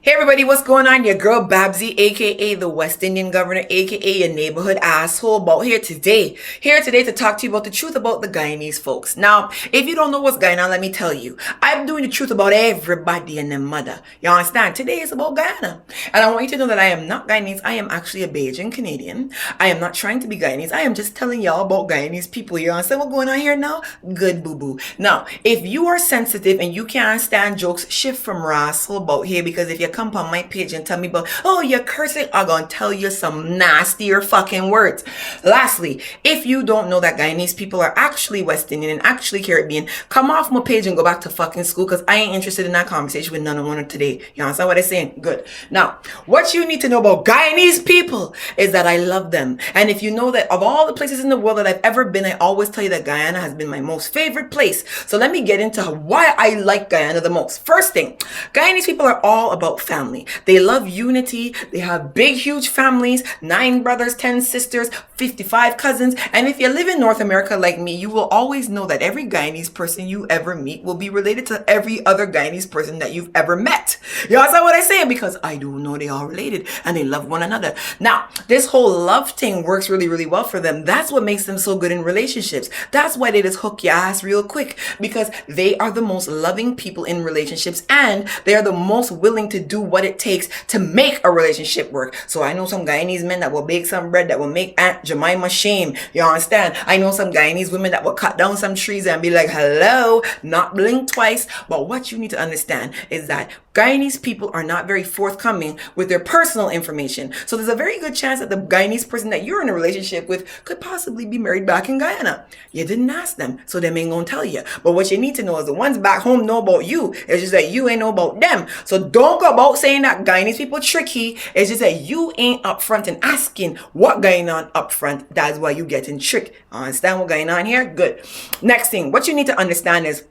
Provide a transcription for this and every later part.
Hey everybody, what's going on? Your girl Babbzy, aka the West Indian Governor, aka your neighborhood asshole, about here today. Here today to talk to you about the truth about the Guyanese folks. Now, if you don't know what's going on, let me tell you. I'm doing the truth about everybody and their mother. You understand? Today is about Guyana. And I want you to know that I am not Guyanese. I am actually a Bajan Canadian. I am not trying to be Guyanese. I am just telling y'all about Guyanese people. You understand what's going on here now? Good boo-boo. Now, if you are sensitive and you can't stand jokes, shift from rascal about here, because if you come on my page and tell me about, oh, you're cursing, I'm gonna tell you some nastier fucking words. Lastly, if you don't know that Guyanese people are actually West Indian and actually Caribbean, come off my page and go back to fucking school, because I ain't interested in that conversation with none of one today. You understand what I'm saying? Good. Now, what you need to know about Guyanese people is that I love them. And if you know that of all the places in the world that I've ever been, I always tell you that Guyana has been my most favorite place. So let me get into why I like Guyana the most. First thing, Guyanese people are all about family. They love unity. They have big, huge families, 9 brothers, 10 sisters, 55 cousins. And if you live in North America like me, you will always know that every Guyanese person you ever meet will be related to every other Guyanese person that you've ever met. You understand what I'm saying? Because I do know they are related and they love one another. Now, this whole love thing works really, really well for them. That's what makes them so good in relationships. That's why they just hook your ass real quick, because they are the most loving people in relationships, and they are the most willing to do what it takes to make a relationship work. So I know some Guyanese men that will bake some bread that will make Aunt Jemima shame. You understand? I know some Guyanese women that will cut down some trees and be like, hello, not blink twice. But what you need to understand is that Guyanese people are not very forthcoming with their personal information. So there's a very good chance that the Guyanese person that you're in a relationship with could possibly be married back in Guyana. You didn't ask them, so they ain't gonna tell you. But what you need to know is the ones back home know about you. It's just that you ain't know about them. So don't go about saying that Guyanese people tricky. It's just that you ain't upfront and asking what going on upfront. That's why you getting tricked. Understand what going on here? Good. Next thing, what you need to understand is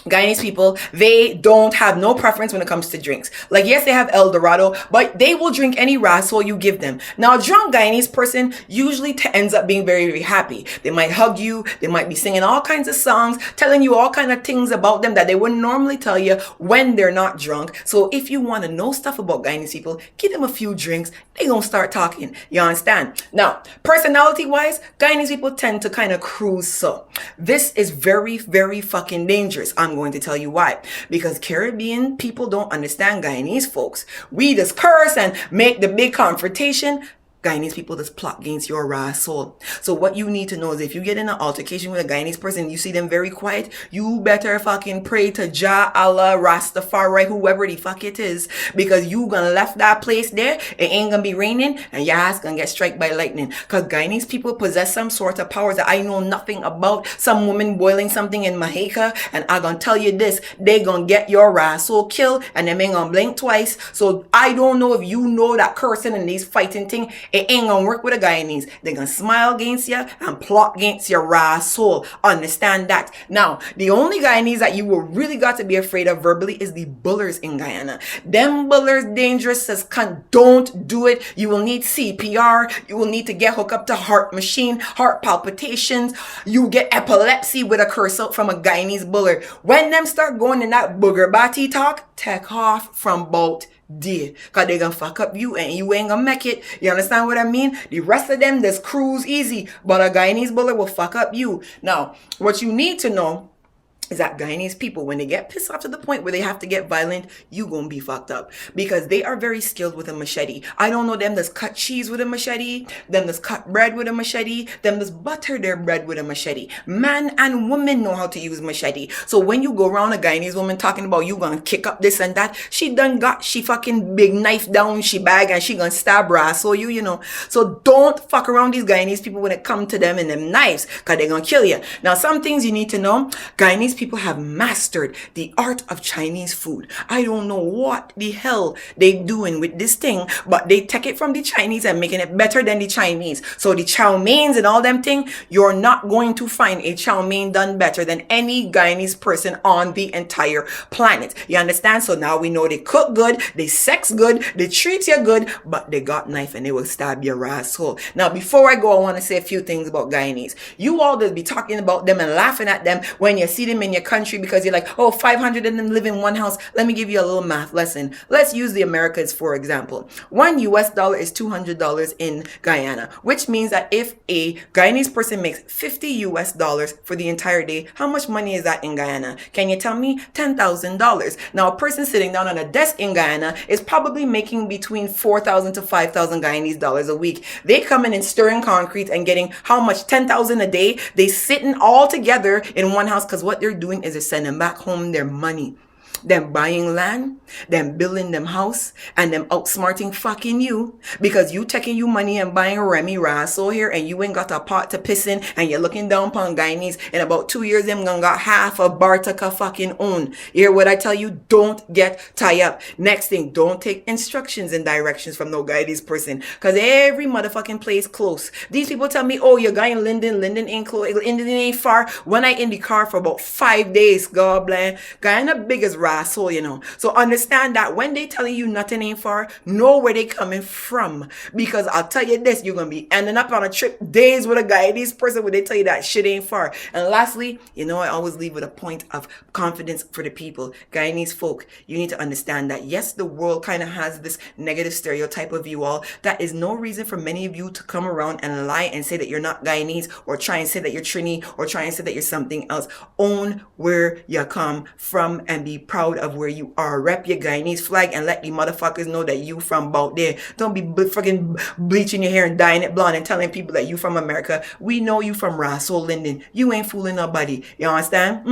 Guyanese people, they don't have no preference when it comes to drinks. Like, yes, they have El Dorado, but they will drink any rascal you give them. Now, a drunk Guyanese person usually ends up being very, very happy. They might hug you. They might be singing all kinds of songs, telling you all kinds of things about them that they wouldn't normally tell you when they're not drunk. So if you want to know stuff about Guyanese people, give them a few drinks. They gonna start talking. You understand? Now, personality-wise, Guyanese people tend to kind of cruise. So this is very, very fucking dangerous. I'm going to tell you why. Because Caribbean people don't understand Guyanese folks. We just curse and make the big confrontation. Guyanese people just plot against your raw soul. So what you need to know is if you get in an altercation with a Guyanese person, you see them very quiet, you better fucking pray to Jah, Allah, Rastafari, whoever the fuck it is, because you gonna left that place there, it ain't gonna be raining, and your ass gonna get struck by lightning. Because Guyanese people possess some sort of powers that I know nothing about. Some woman boiling something in Maheka, and I gonna tell you this, they gonna get your raw soul killed, and them ain't gonna blink twice. So I don't know if you know that cursing and these fighting thing, it ain't gonna work with a Guyanese. They're gonna smile against you and plot against your raw soul. Understand that. Now, the only Guyanese that you will really got to be afraid of verbally is the bullers in Guyana. Them bullers dangerous as cunt. Don't do it. You will need CPR. You will need to get hooked up to heart machine, heart palpitations. You get epilepsy with a curse out from a Guyanese buller. When them start going in that booger body talk, take off from boat. Cause they gonna fuck up you and you ain't gonna make it. You understand what I mean? The rest of them just cruise easy, but a Guyanese bullet will fuck up you. Now, what you need to know is that Guyanese people, when they get pissed off to the point where they have to get violent, you gonna be fucked up, because they are very skilled with a machete. I don't know them that's cut cheese with a machete, them that's cut bread with a machete, them that's butter their bread with a machete. Man and woman know how to use machete. So when you go around a Guyanese woman talking about you gonna kick up this and that, she done got she fucking big knife down she bag and she gonna stab ass. So you know. So don't fuck around these Guyanese people when it come to them and them knives, cause they gonna kill you. Now, some things you need to know. Guyanese people have mastered the art of Chinese food. I don't know what the hell they doing with this thing, but they take it from the Chinese and making it better than the Chinese. So the chow meins and all them thing, you're not going to find a chow mein done better than any Guyanese person on the entire planet. You understand? So now we know they cook good, they sex good, they treat you good, but they got knife and they will stab your asshole. Now, before I go, I want to say a few things about Guyanese. You all will be talking about them and laughing at them when you see them in in your country because you're like, oh, 500 of them live in one house. Let me give you a little math lesson. Let's use the Americas for example. $1 is $200 in Guyana, which means that if a Guyanese person makes $50 for the entire day, how much money is that in Guyana? Can you tell me? $10,000. Now, a person sitting down on a desk in Guyana is probably making between 4,000 to 5,000 Guyanese dollars a week. They come in and stirring concrete and getting how much? 10,000 a day. They sitting all together in one house because what they're doing is they're sending back home their money. Them buying land, them building them house, and them outsmarting fucking you because you taking you money and buying Remy Rasso here and you ain't got a pot to piss in and you're looking down upon Guyanese. In about 2 years, them gonna got half a Bartaka fucking own. You hear what I tell you? Don't get tied up. Next thing, don't take instructions and directions from no Guyanese person because every motherfucking place close. These people tell me, oh, you're going Linden ain't close, Linden ain't far. When I in the car for about 5 days, God bless, Guyana big as asshole, you know. So understand that when they telling you nothing ain't far, know where they coming from. Because I'll tell you this, you're gonna be ending up on a trip days with a Guyanese person when they tell you that shit ain't far. And lastly, you know, I always leave with a point of confidence for the people. Guyanese folk, you need to understand that yes, the world kind of has this negative stereotype of you all. That is no reason for many of you to come around and lie and say that you're not Guyanese or try and say that you're Trini or try and say that you're something else. Own where you come from and be proud of where you are. Rep your Guyanese flag and let the motherfuckers know that you from about there. Don't be fucking bleaching your hair and dyeing it blonde and telling people that you from America. We know you from Rasso Linden. You ain't fooling nobody. You understand?